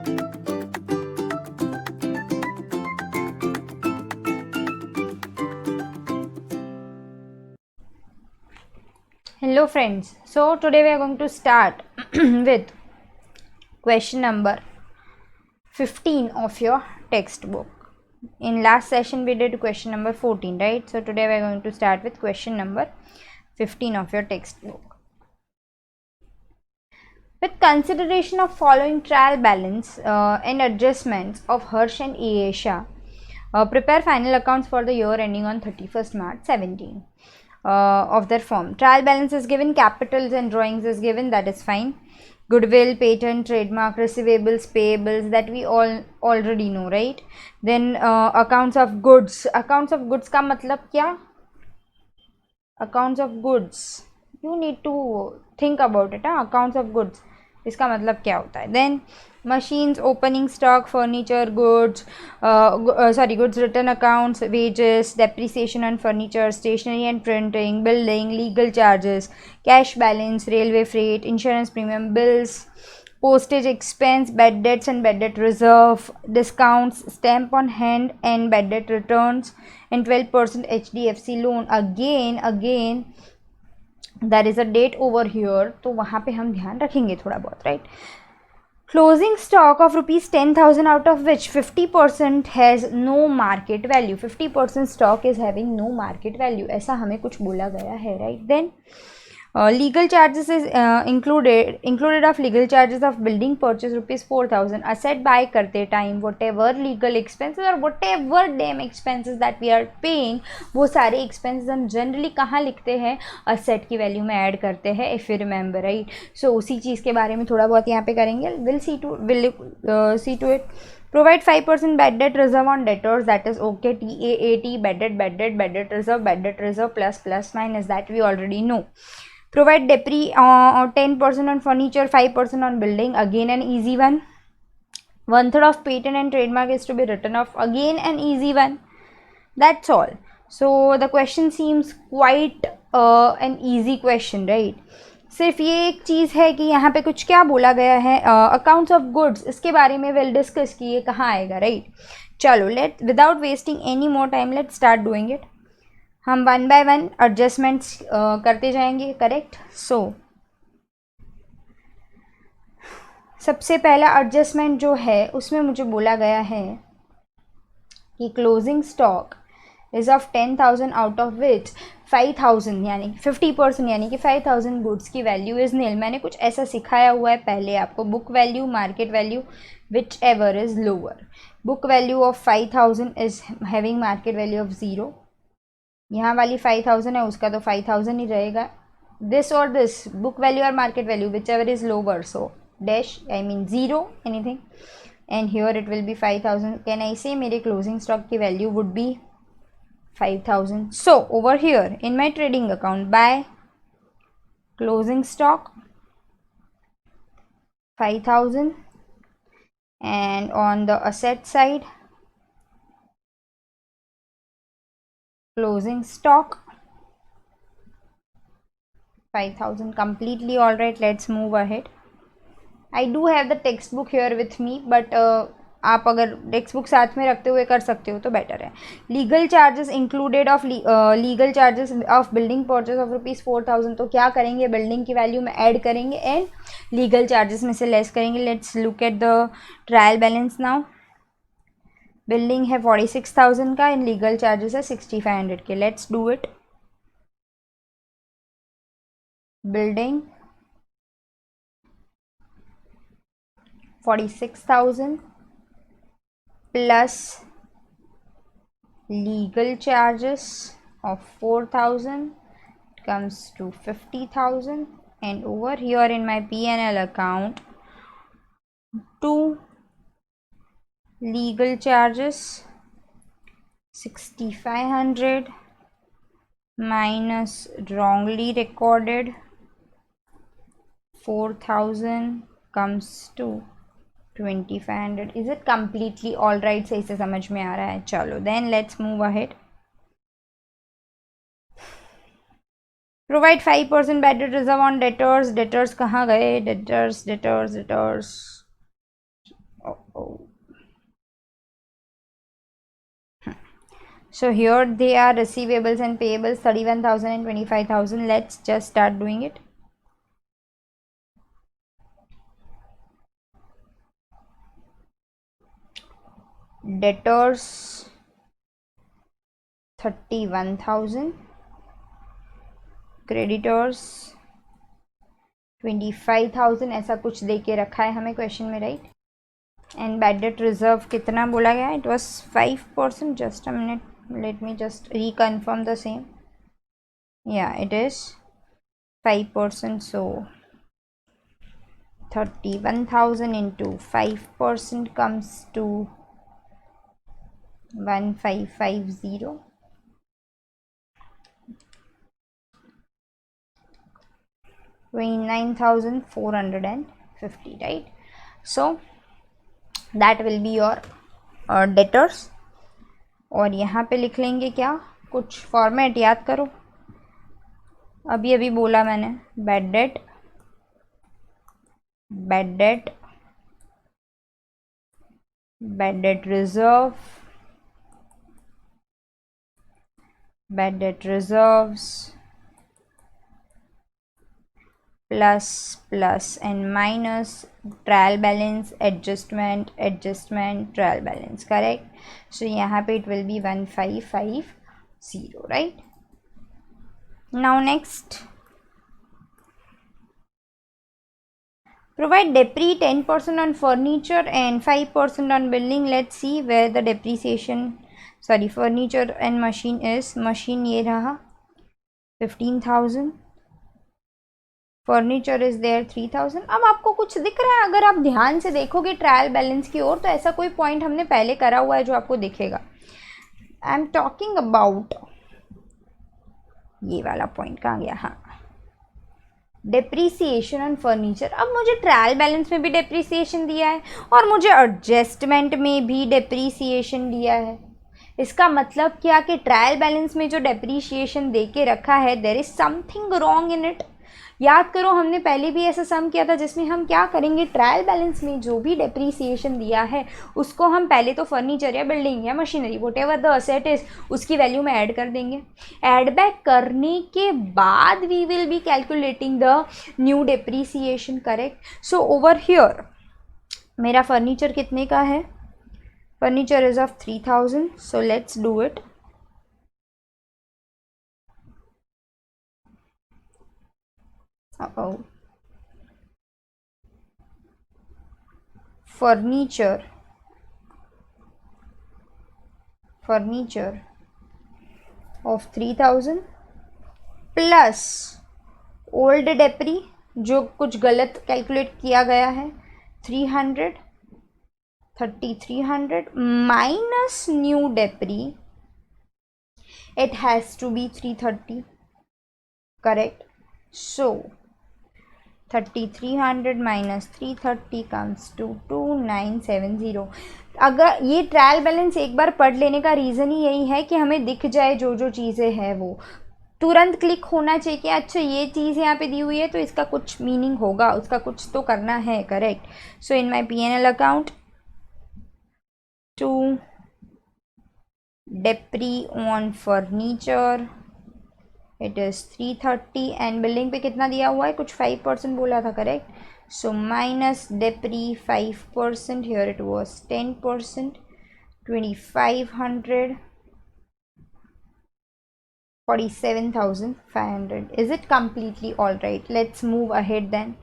Hello friends, so today we are going to start with question number 15 of your textbook. In last session we did question number 14, right? So today we are going to start with question number 15 of your textbook. With consideration of following trial balance and adjustments of Harsh and Ayesha, prepare final accounts for the year ending on 31st March 17. Of their firm. Trial balance is given, capitals and drawings is given, that is fine. Goodwill, patent, trademark, receivables, payables, that we all already know, right? Then accounts of goods. Accounts of goods का मतलब क्या? Accounts of goods. You need to think about it. Accounts of goods. इसका मतलब क्या होता है? Then machines, opening stock, furniture, goods, goods return accounts, wages, depreciation on furniture, stationery and printing, building, legal charges, cash balance, railway freight, insurance premium, bills, postage expense, bad debts and bad debt reserve, discounts, stamp on hand and bad debt returns, and 12% HDFC loan. Again there is a date over here, तो वहाँ पे हम ध्यान रखेंगे थोड़ा बहुत, right? Closing stock of rupees 10,000, out of which 50% has no market value. 50% stock is having no market value. ऐसा हमें कुछ बोला गया है, right? Then legal charges is included of legal charges of building purchase rupees 4,000. Asset buy करते time whatever legal expenses or whatever damn expenses that we are paying, वो सारे expenses हम generally कहाँ लिखते हैं? asset की value में add करते हैं, if you remember, right? So उसी चीज़ के बारे में थोड़ा बहुत यहाँ पे करेंगे. We'll see to it. Provide 5% bad debt reserve on debtors, that is okay. TAAT, bad debt reserve, plus minus, that we already know. Provide depre 10% on furniture, 5% on building, again an easy one. 1/3 of patent and trademark is to be written off, again an easy one. That's all. So the question seems quite an easy question, right? सिर्फ ये एक चीज़ है कि यहाँ पे कुछ क्या बोला गया है, अकाउंट्स ऑफ गुड्स, इसके बारे में वेल डिस्कस कि ये कहाँ आएगा, राइट? चलो let without wasting any more time let start doing it. हम वन बाय वन एडजस्टमेंट्स करते जाएंगे, करेक्ट? सो सबसे पहला एडजस्टमेंट जो है उसमें मुझे बोला गया है कि closing stock is of 10,000, out of which 5,000 यानी 50% यानी कि 5,000 गुड्स की वैल्यू इज नील. मैंने कुछ ऐसा सिखाया हुआ है पहले आपको, book value, market value, which ever is lower. Book value of 5,000 is having market value of 0. यहाँ वाली 5,000 है, उसका तो 5,000 ही रहेगा. दिस और दिस, बुक वैल्यू और market value, which ever is lower, so dash I mean 0 anything, and here it will be 5,000. Can I से मेरे क्लोजिंग स्टॉक की value would be 5,000. So over here in my trading account, by closing stock 5,000, and on the asset side closing stock 5,000. Completely all right. Let's move ahead. I do have the textbook here with me, but आप अगर text book साथ में रखते हुए कर सकते हो तो बेटर है. Legal charges included of legal charges of building purchase of rupees 4,000. तो क्या करेंगे, बिल्डिंग की वैल्यू में ऐड करेंगे एंड लीगल चार्जेस में से लेस करेंगे. Let's look at the trial balance now. Building है 46,000 का एंड लीगल चार्जेस है 6,500 के. Let's do it. Building 46,000 plus legal charges of 4,000 comes to 50,000, and over here in my P&L account, 2 legal charges 6,500 minus wrongly recorded 4,000 comes to 2,500. Is it completely all right? सही से समझ में आ रहा है? चलो then let's move ahead. Provide 5% bad debt reserve on debtors. Debtors कहाँ गए? Debtors Oh. So here they are receivables and payables 31,000 and 25,000. Let's just start doing it. Debtors 31,000, creditors 25,000, ऐसा कुछ दे के रखा है हमें क्वेश्चन में, right. And bad debt reserve कितना बोला गया? It was 5%. Just a minute, let me just reconfirm the same. Yeah, it is 5%. So 31,000 into 5% comes to 1550. 29,450, right? So that will be your debtors. और यहाँ पे लिख लेंगे क्या, कुछ फॉर्मेट याद करो, अभी अभी बोला मैंने. Bad debt, bad debt, bad debt reserve, bad debt reserves, plus plus and minus trial balance, adjustment, adjustment, trial balance, correct? So यहाँ पे it will be 1550, right? Now next, provide depre 10% on furniture and 5% on building. Let's see where the depreciation, sorry, furniture and machine is. Machine ये रहा 15,000, furniture is there 3,000. अब आपको कुछ दिख रहा है? अगर आप ध्यान से देखोगे ट्रायल बैलेंस की ओर, तो ऐसा कोई पॉइंट हमने पहले करा हुआ है जो आपको दिखेगा. आई एम टॉकिंग अबाउट ये वाला पॉइंट. कहाँ गया? हाँ, डेप्रीसिएशन ऑन फर्नीचर. अब मुझे ट्रायल बैलेंस में भी डेप्रीसिएशन दिया है और मुझे एडजस्टमेंट में भी डेप्रीसिएशन दिया है. इसका मतलब क्या कि ट्रायल बैलेंस में जो डेप्रीसिएशन दे के रखा है, there is something wrong in it. याद करो, हमने पहले भी ऐसा सम किया था जिसमें हम क्या करेंगे, ट्रायल बैलेंस में जो भी डेप्रीसिएशन दिया है उसको हम पहले तो फर्नीचर या बिल्डिंग या machinery whatever the asset is, उसकी वैल्यू में ऐड कर देंगे. ऐड बैक करने के बाद we will be calculating the new depreciation, correct? So over here मेरा फर्नीचर कितने का है? Furniture is of 3,000. So let's do it. Furniture of 3,000 plus old depre जो कुछ गलत कैलकुलेट किया गया है 300, 3,300 minus new depre, it has to be 330, correct? So 3,300 minus 330 comes to 2,970. अगर ये ट्रायल बैलेंस एक बार पढ़ लेने का रीज़न ही यही है कि हमें दिख जाए जो जो चीज़ें हैं वो तुरंत क्लिक होना चाहिए कि अच्छा ये चीज़ यहाँ पे दी हुई है तो इसका कुछ मीनिंग होगा, उसका कुछ तो करना है, correct? So in my P&L account, to depre on furniture it is 330 and building पे कितना दिया हुआ है? कुछ 5% बोला था, correct? So minus depre 5%, here it was 10%, 2,500, 47,500. Is it completely all right? Let's move ahead then.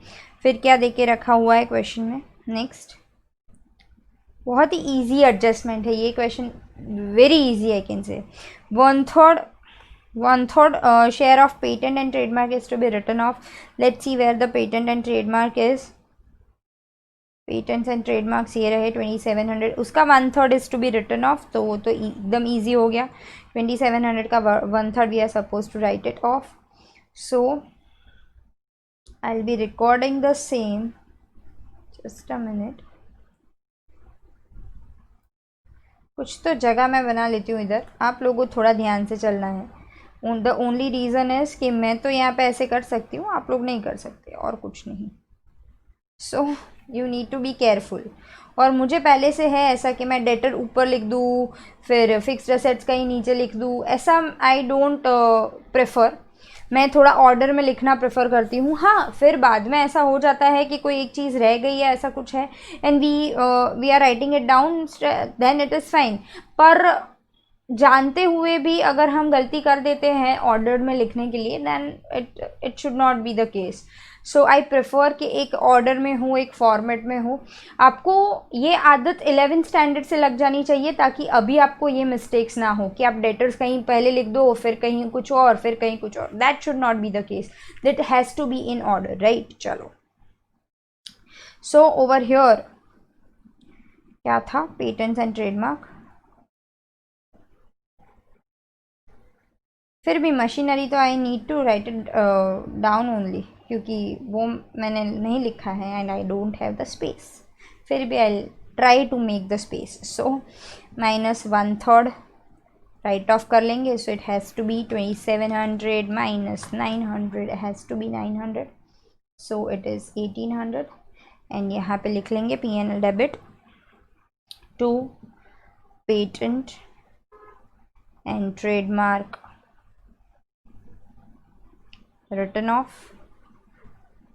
फिर क्या देके रखा हुआ है क्वेश्चन में? नेक्स्ट, बहुत ही ईजी एडजस्टमेंट है ये question, very easy I can say. one third share of patent and trademark is to be written off. Let's see where the patent and trademark is. Patents and trademarks ये रहे 2,700, उसका 1/3 is to be written off, तो वो तो एकदम easy हो गया. 2,700 का 1/3 we are supposed to write it off. So I'll be recording the same. Just a minute. कुछ तो जगह मैं बना लेती हूँ इधर, आप लोगों को थोड़ा ध्यान से चलना है. द ओनली रीज़न इज़ कि मैं तो यहाँ पे ऐसे कर सकती हूँ, आप लोग नहीं कर सकते, और कुछ नहीं. So you need to be careful. और मुझे पहले से है ऐसा कि मैं डेटर ऊपर लिख दूँ, फिर फिक्स्ड असेट्स कहीं नीचे लिख दूँ, ऐसा आई डोंट प्रेफर। मैं थोड़ा ऑर्डर में लिखना प्रेफर करती हूँ। हाँ, फिर बाद में ऐसा हो जाता है कि कोई एक चीज़ रह गई है, ऐसा कुछ है, and we are writing it down, then it is fine. पर जानते हुए भी अगर हम गलती कर देते हैं ऑर्डर में लिखने के लिए, then it should not be the case. So I prefer कि एक ऑर्डर में हो, एक फॉर्मेट में हो। आपको ये आदत 11th स्टैंडर्ड से लग जानी चाहिए, ताकि अभी आपको ये मिस्टेक्स ना हो कि आप डेटर्स कहीं पहले लिख दो, फिर कहीं कुछ और, फिर कहीं कुछ और। That should not be the case, that has to be in order, right. चलो, सो ओवर हियर क्या था, पेटेंट्स एंड ट्रेडमार्क। फिर भी मशीनरी तो I need to write it down only, क्योंकि वो मैंने नहीं लिखा है and I don't have the space. फिर भी I try to make the space. So -1/3 right off कर लेंगे। So it has to be 2700 minus 900 has to be 900, so it is 1800। And यहाँ पे लिख लेंगे P&L debit to patent and trademark return of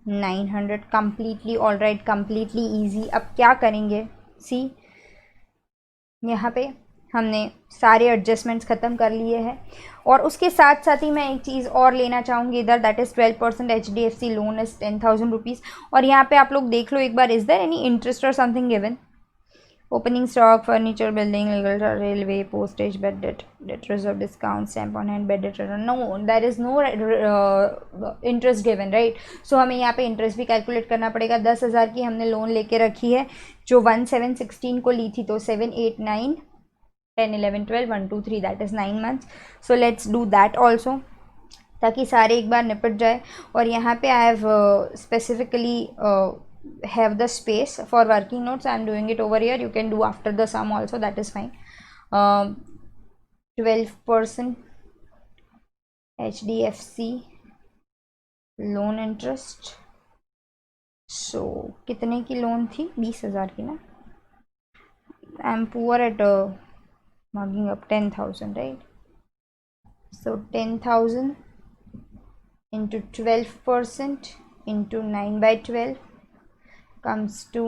900। Completely all right, completely easy. अब क्या करेंगे, सी यहाँ पे हमने सारे एडजस्टमेंट्स ख़त्म कर लिए हैं, और उसके साथ साथ ही मैं एक चीज़ और लेना चाहूँगी इधर, that is 12% HDFC loan is 10,000 rupees. और यहाँ पे आप लोग देख लो एक बार, इज़ देयर एनी इंटरेस्ट और something given? Opening stock, furniture, building, legal, railway, postage, bad debt, debt reserve, discount, stamp on hand, bad debt, no, there is no interest given, right. So हमें यहाँ पे interest भी calculate करना पड़ेगा। 10,000 की हमने loan लेके रखी है, जो 1/7/16 को ली थी, तो 7, 8, 9, 10, 11, 12, 1, 2, 3, that is 9 months. So let's do that also, ताकि सारे एक बार निपट जाए। और यहाँ पे I have specifically have the space for working notes. I am doing it over here, you can do after the sum also, that is fine. 12% HDFC loan interest. So कितने की लोन थी? 20,000 की ना। I am poor at marking up 10,000, right? So 10,000 into 12% into 9/12 comes to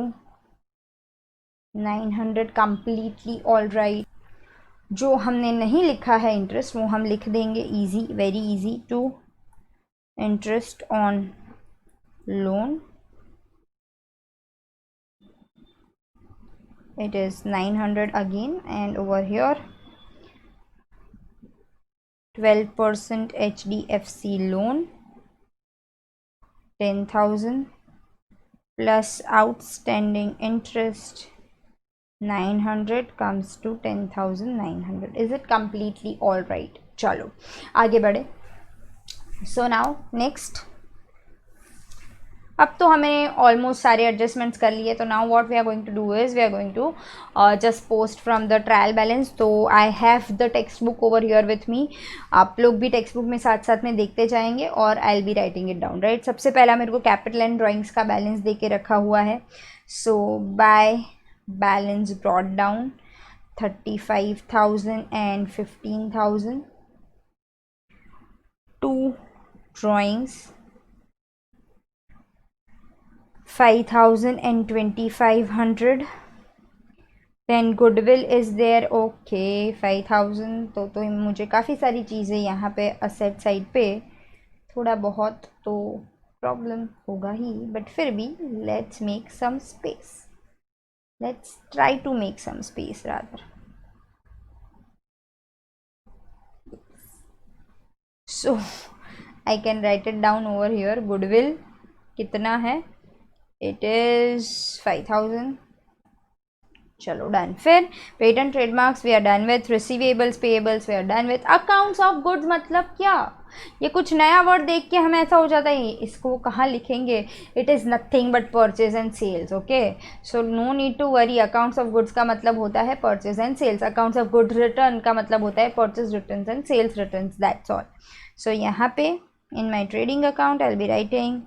900, completely all right. जो हमने नहीं लिखा है इंटरेस्ट, वो हम लिख देंगे easy, very easy. To interest on loan, it is 900 again, and over here 12% HDFC loan 10,000 plus outstanding interest 900 comes to 10,900. Is it completely all right? चलो आगे बढ़े। So now next, अब तो हमने ऑलमोस्ट सारे एडजस्टमेंट्स कर लिए, तो now what we are going to do is we are going to just post from the trial balance. तो I have the text book over here with me, आप लोग भी टेक्स्ट बुक में साथ साथ में देखते जाएंगे, और I will be writing it down, right. सबसे पहला मेरे को कैपिटल एंड ड्राइंग्स का बैलेंस दे के रखा हुआ है। So by balance brought down 35,000 and 15,000, to drawings 5,000 and 2,500, then goodwill is there, okay 5,000। तो मुझे काफ़ी सारी चीज़ें यहाँ पे असेट साइड पे थोड़ा बहुत तो प्रॉब्लम होगा ही, बट फिर भी let's make some space, let's try to make some space rather. So I can write it down over here. Goodwill कितना है? It is 5,000। चलो डन। फिर patent trademarks we are done with, receivables payables we are done with. Accounts of goods मतलब क्या? ये कुछ नया word देख के हमें ऐसा हो जाता है इसको कहाँ लिखेंगे। It is nothing but purchase and sales, okay. So no need to worry. Accounts of goods का मतलब होता है purchase and sales, accounts of goods return का मतलब होता है purchase return and sales return, that's all. So यहाँ पे in my trading account I will be writing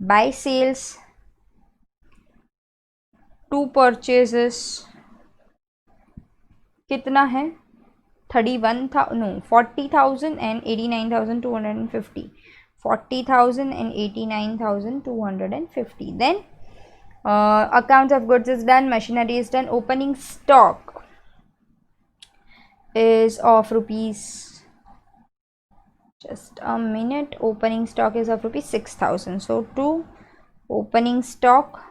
by sales to purchases कितना है 31 था no 40,000 and 89,250 40,000 and 89,250 then accounts of goods is done, machinery is done, opening stock is of rupees, just a minute, opening stock is of rupees 6,000. So to opening stock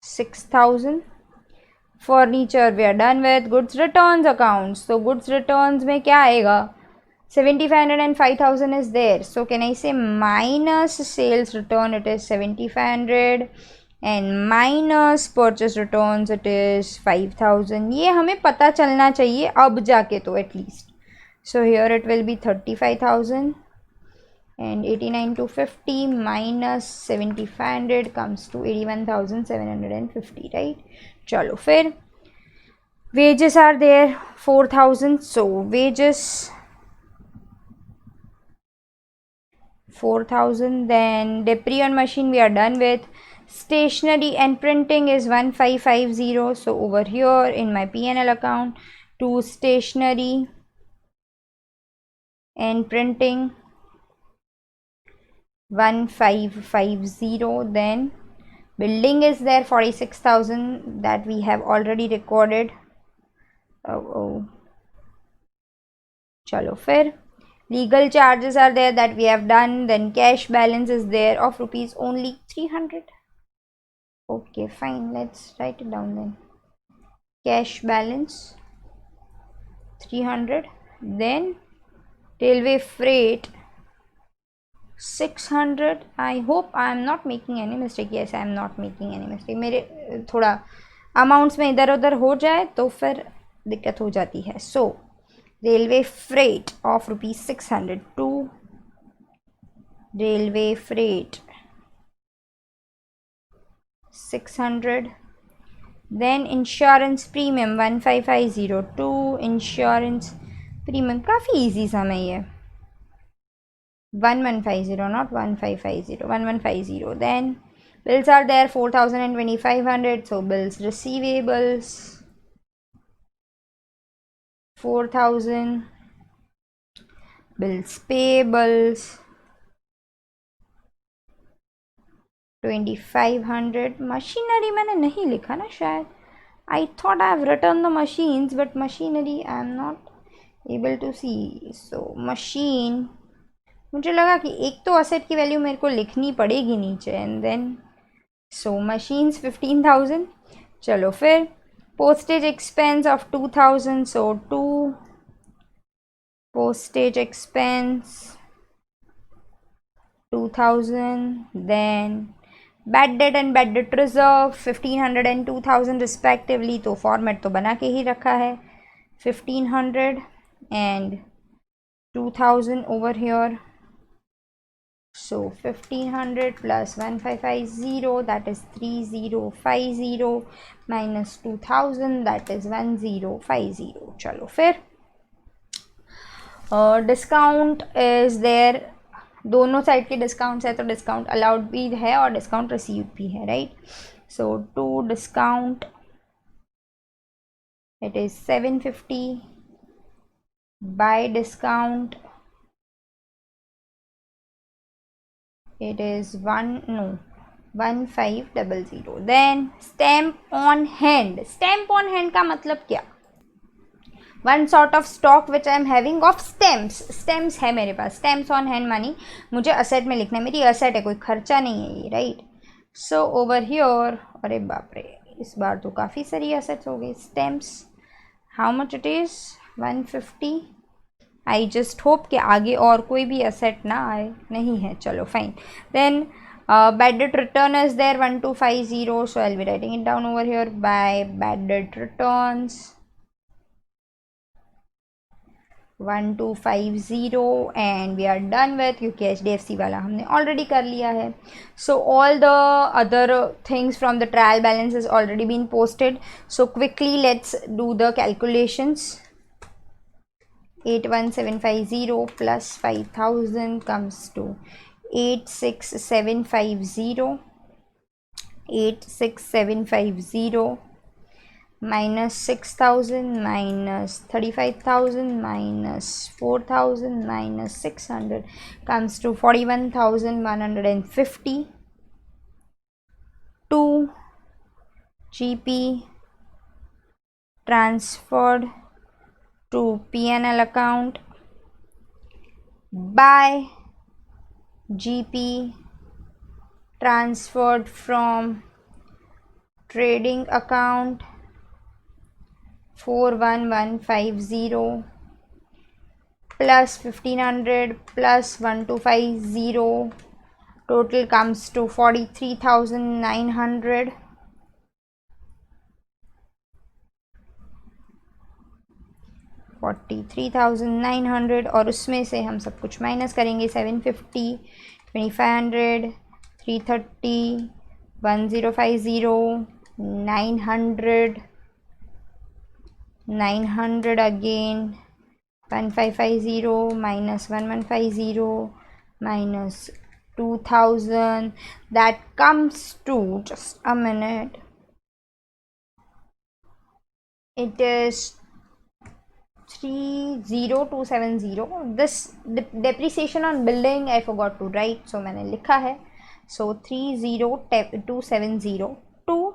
6,000. Furniture we are done with. Goods returns accounts, so goods returns में क्या आएगा 7,500 and 5,000 is there, so can I say minus sales return, it is 7,500 and minus purchase returns it is 5,000. ये हमें पता चलना चाहिए अब जाके तो at least. So here it will be 35,000 and 89,250 minus 7,500 comes to 81,750, right? चलो फिर wages are there 4,000, so wages 4,000. then debris on machine we are done with. Stationery and printing is 1,550, so over here in my P&L account to stationery and printing 1,550. then building is there 46,000 that we have already recorded. Chalo fir legal charges are there that we have done. Then cash balance is there of rupees only 300. Okay, fine, let's write it down then. Cash balance 300. then railway freight 600. I hope I am not making any mistake. Yes, I am not making any mistake. मेरे थोड़ा amounts में इधर उधर हो जाए तो फिर दिक्कत हो जाती है. So railway freight of rupees 600 to railway freight 600. then insurance premium 1,550 to insurance premium काफ़ी easy सा में ये 1150 not 1,550 1150. then bills are there 4,000 and 2,500, so bills receivables 4,000, bills payables 2,500. machinery मैंने नहीं लिखा ना शायद. I thought I have written the machines but machinery I am not able to see. so machine मुझे लगा कि एक तो असेट की वैल्यू मेरे को लिखनी पड़ेगी नीचे एंड देन सो मशीन्स 15,000. चलो फिर postage expense of 2,000, so 2 postage expense 2,000. then bad debt and bad debt reserve 1,500 and 2,000 respectively, तो फॉर्मेट तो बना के ही रखा है 1,500 and 2,000 over here. so 1,500 plus 1,550 that is 3,050 minus 2,000 that is 1,050. चलो फिर डिस्काउंट इज देयर. दोनों साइड के डिस्काउंट्स है तो डिस्काउंट अलाउड भी है और डिस्काउंट रिसीव भी है, right. So to discount it is 750. by discount it is 1,500. then stamp on hand. stamp on hand का मतलब क्या? One sort of stock which I am having of stems है मेरे पास. स्टेम्स ऑन हैंड मानी मुझे asset में लिखना है, मेरी असेट है, कोई खर्चा नहीं है ये, राइट. सो ओवर हियर अरे बाप रे इस बार तो काफ़ी सारी असेट्स हो गई. Stems how much it is 150. I just hope कि आगे और कोई भी असेट ना आए. नहीं है, चलो fine. Then bad debt return is there 1,250, so I'll be writing it down over here. by bad debt returns 1,250 and we are done with, क्योंकि HDFC वाला हमने ऑलरेडी कर लिया है. so all the other things from the trial balance has already been posted. so quickly let's do the calculations. 81,750 plus 5,000 comes to 86,750 86750 minus 6000 minus 35,000 minus 4,000 minus 600 comes to 41,150. 2 GP transferred to P&L account by GP transferred from trading account 41150 plus 1500 plus 1250, total comes to 43,900. 43,900 और उसमें से हम सब कुछ minus करेंगे. 750, 2500, 330, 1050, 900 again, 1550 minus 1150 minus 2000, that comes to, just a minute, it is 30270. this depreciation on building I forgot to write, so मैंने लिखा है. So 30270 to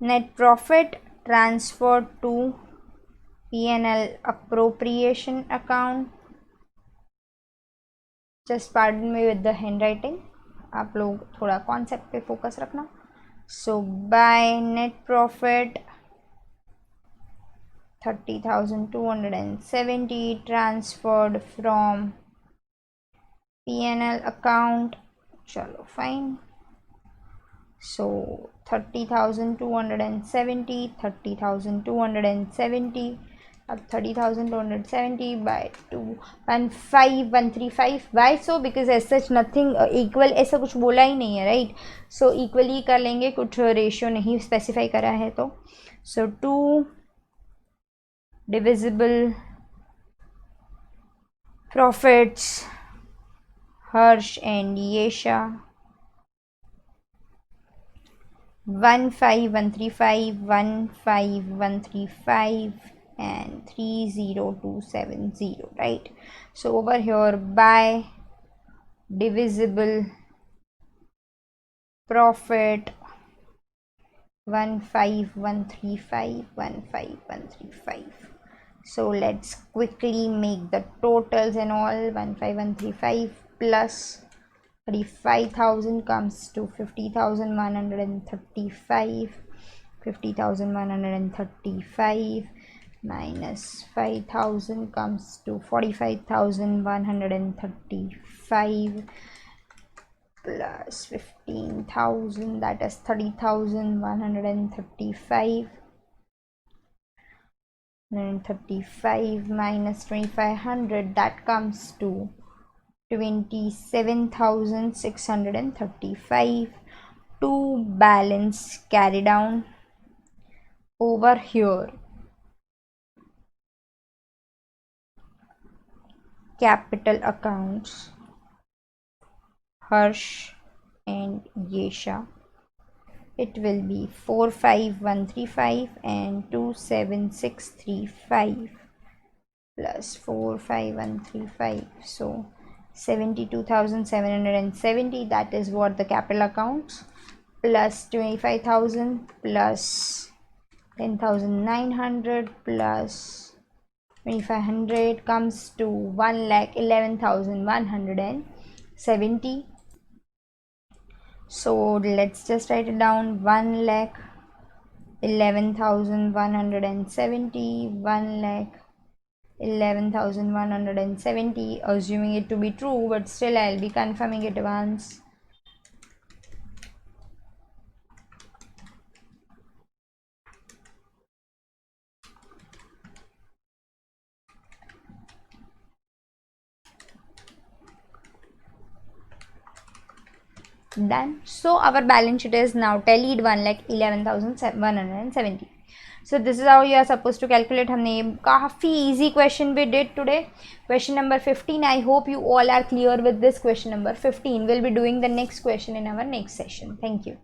net profit transferred to P&L appropriation account. Just pardon me with the handwriting, आप लोग थोड़ा concept पे focus रखना. So by net profit 30,270 transferred from P&L account. Chalo, fine. So 30,270, 30,270, अब 30,270 by 215,135. Why so? Because as such nothing equal ऐसा कुछ बोला ही नहीं है, right? So equally कर लेंगे, कुछ रेशियो नहीं स्पेसिफाई करा है तो. So 2 divisible profits, Harsh and Yesha, 15,135, 15,135 and 30270, right? So over here by divisible profit 15,135, 15,135. So let's quickly make the totals and all. 15,135 plus 35,000 comes to 50,135. 50,135 minus 5,000 comes to 45,135 plus 15,000, that is 30,135. 135 minus 2,500, that comes to 27,635. To balance carry down over here. Capital accounts, Harsh and Yesha. It will be 45,135 and 27,635 plus 45,135. So 72,770, that is what the capital accounts, plus 25,000 plus 10,900 plus 2,500 comes to 1,11,170. So let's just write it down. 1,11,170, 1,11,170, assuming it to be true, but still I'll be confirming it once. Done. So our balance sheet is now tallied 1,11,170. So this is how you are supposed to calculate. हमने काफ़ी easy question भी did today. Question number 15. I hope you all are clear with this question number 15. We'll be doing the next question in our next session. Thank you.